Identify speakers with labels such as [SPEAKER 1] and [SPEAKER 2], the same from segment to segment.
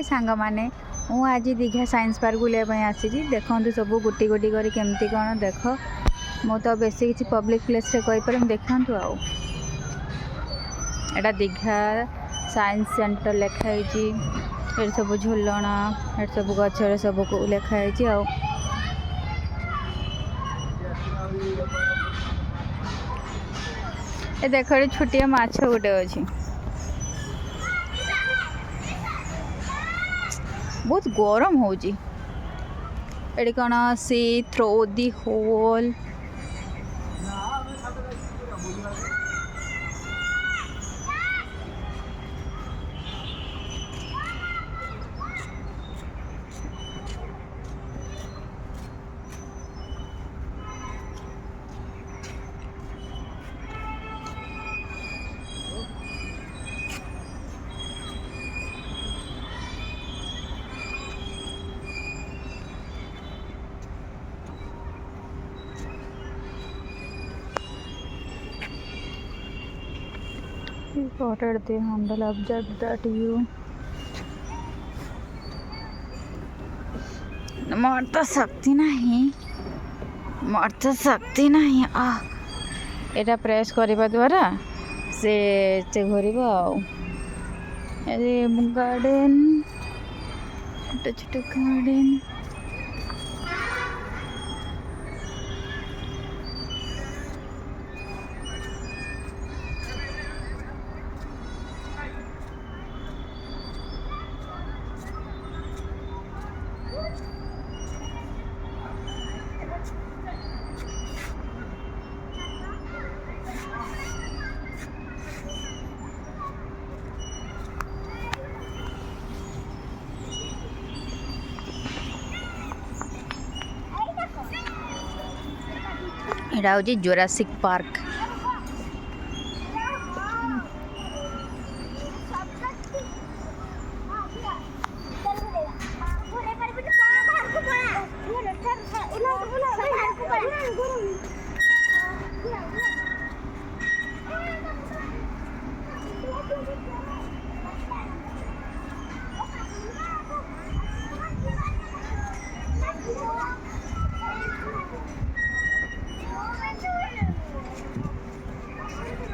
[SPEAKER 1] सांग मैंने मु आज दीघा साइंस पार्क बुलाया आसी देखते सब गोटी गोटी कर केमती कौन देख मु तो बेसी किसी पब्लिक प्लेस रे कहीपर देखु आउ एटा दीघा साइंस सेंटर लिखाई ये सब झुलना ये सब गचर सब लिखाई आउ ए देख छोटिया माछ गोटे अच्छी बहुत गरम होची एडी कौन सी through the hole Spotted the handle observe that you मोर तो शक्ति नहीं एटा प्रेस करने द्वारा से घोर गार्डन छोटे छोटे गार्डन एटा हूँ जोरासिक पार्क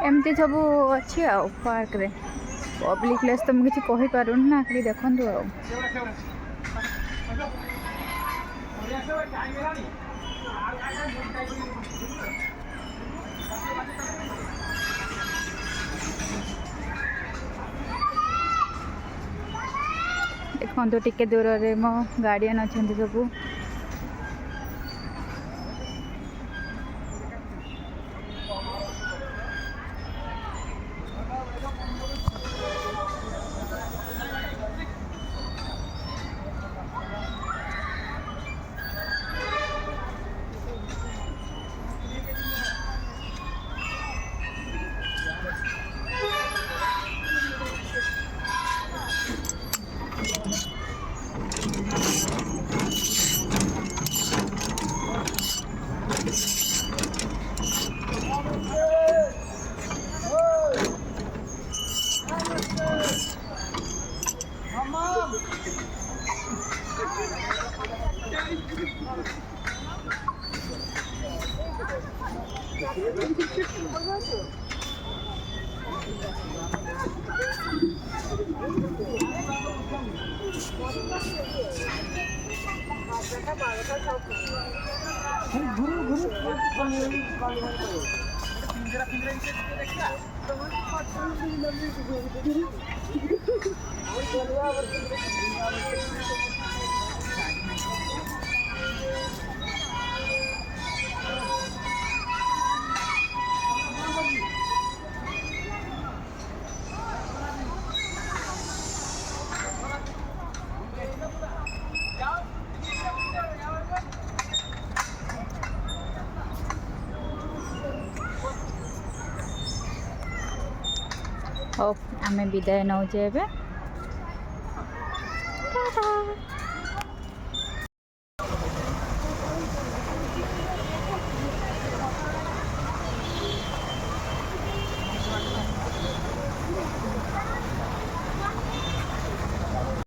[SPEAKER 1] एमती सब अच्छी आ पार्क रे पब्लिक प्लेस तो मुझे कही पारुनी ना खाली देखु आ देखो टिके दूर रे मो गार्डियन अच्छा सब आमे विदाय नौचे।